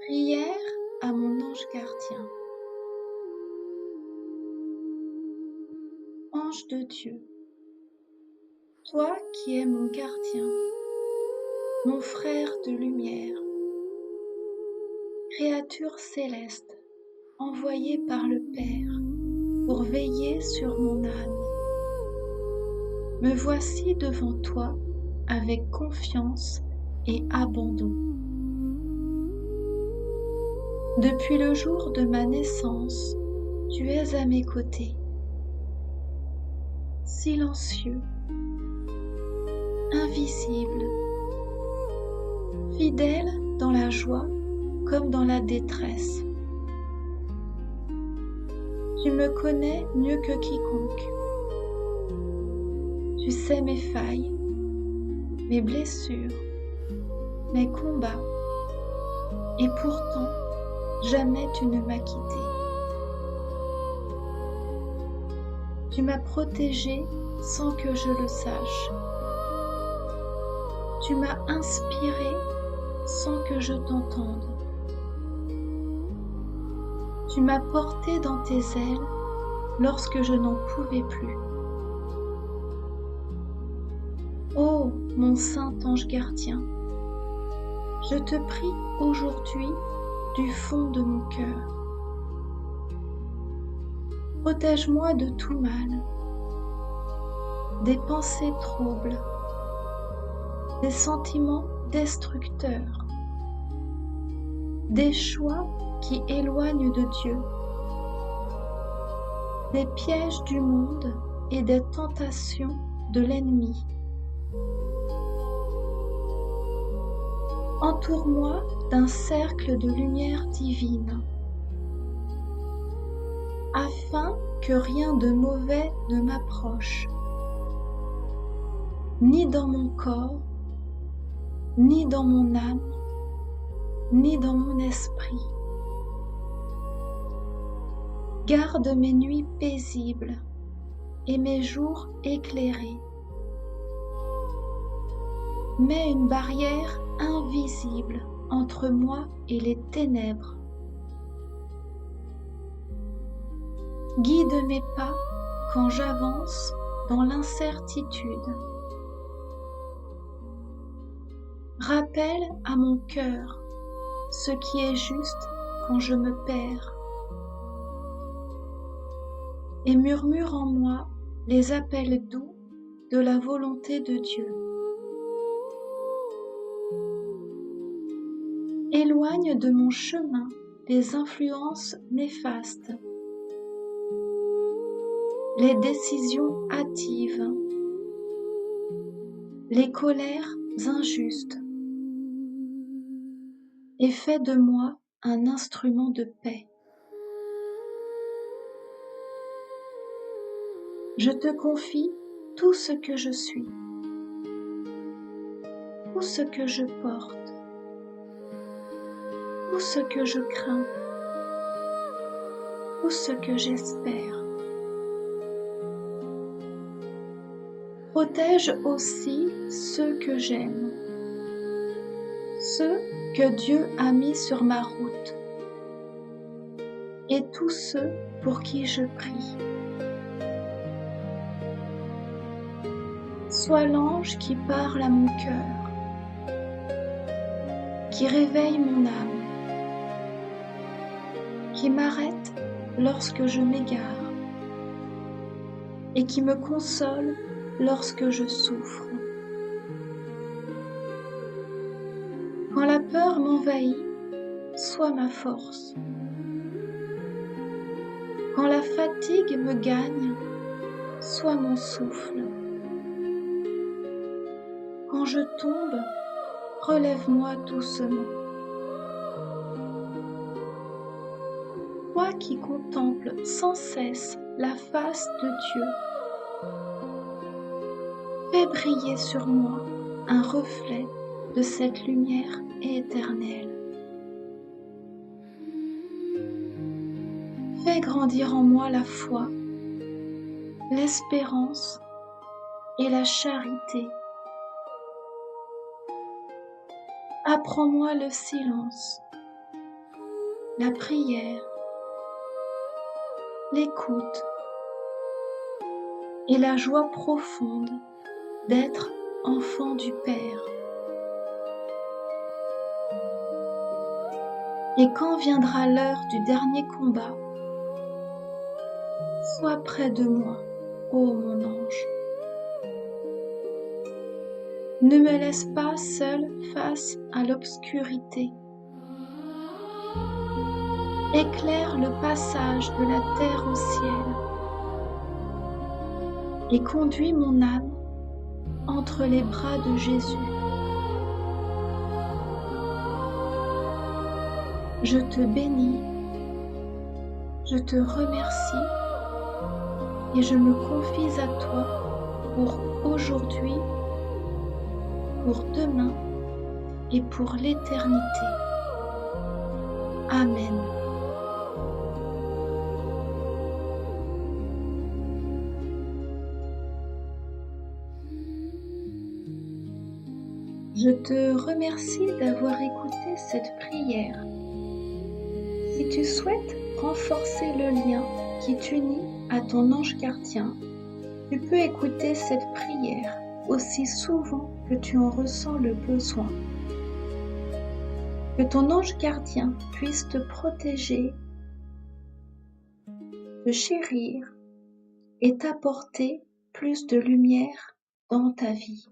Prière à mon ange gardien. Ange de Dieu, toi qui es mon gardien, mon frère de lumière, créature céleste, envoyée par le Père pour veiller sur mon âme, me voici devant toi avec confiance et abandon. Depuis le jour de ma naissance, tu es à mes côtés, silencieux, invisible, fidèle dans la joie comme dans la détresse. Tu me connais mieux que quiconque. Tu sais mes failles, mes blessures, mes combats, et pourtant jamais tu ne m'as quitté. Tu m'as protégé sans que je le sache. Tu m'as inspiré sans que je t'entende. Tu m'as porté dans tes ailes lorsque je n'en pouvais plus. Ô mon saint ange gardien, je te prie aujourd'hui du fond de mon cœur. Protège-moi de tout mal, des pensées troubles, des sentiments destructeurs, des choix qui éloignent de Dieu, des pièges du monde et des tentations de l'ennemi. Entoure-moi d'un cercle de lumière divine, afin que rien de mauvais ne m'approche, ni dans mon corps, ni dans mon âme, ni dans mon esprit. Garde mes nuits paisibles et mes jours éclairés. Mets une barrière invisible entre moi et les ténèbres. Guide mes pas quand j'avance dans l'incertitude. Rappelle à mon cœur ce qui est juste quand je me perds. Et murmure en moi les appels doux de la volonté de Dieu. Éloigne de mon chemin les influences néfastes, les décisions hâtives, les colères injustes, et fais de moi un instrument de paix. Je te confie tout ce que je suis, tout ce que je porte, tout ce que je crains, tout ce que j'espère. Protège aussi ceux que j'aime, ceux que Dieu a mis sur ma route, et tous ceux pour qui je prie. Sois l'ange qui parle à mon cœur, qui réveille mon âme, qui m'arrête lorsque je m'égare et qui me console lorsque je souffre. Quand la peur m'envahit, sois ma force. Quand la fatigue me gagne, sois mon souffle. Quand je tombe, relève-moi doucement. Toi qui contemples sans cesse la face de Dieu, fais briller sur moi un reflet de cette lumière éternelle. Fais grandir en moi la foi, l'espérance et la charité. Apprends-moi le silence, la prière, l'écoute et la joie profonde d'être enfant du Père. Et quand viendra l'heure du dernier combat, sois près de moi, ô mon ange. Ne me laisse pas seul face à l'obscurité. Éclaire le passage de la terre au ciel et conduis mon âme entre les bras de Jésus. Je te bénis, je te remercie et je me confie à toi pour aujourd'hui, pour demain et pour l'éternité. Amen. Je te remercie d'avoir écouté cette prière. Si tu souhaites renforcer le lien qui t'unit à ton ange gardien, tu peux écouter cette prière aussi souvent que tu en ressens le besoin. Que ton ange gardien puisse te protéger, te chérir et t'apporter plus de lumière dans ta vie.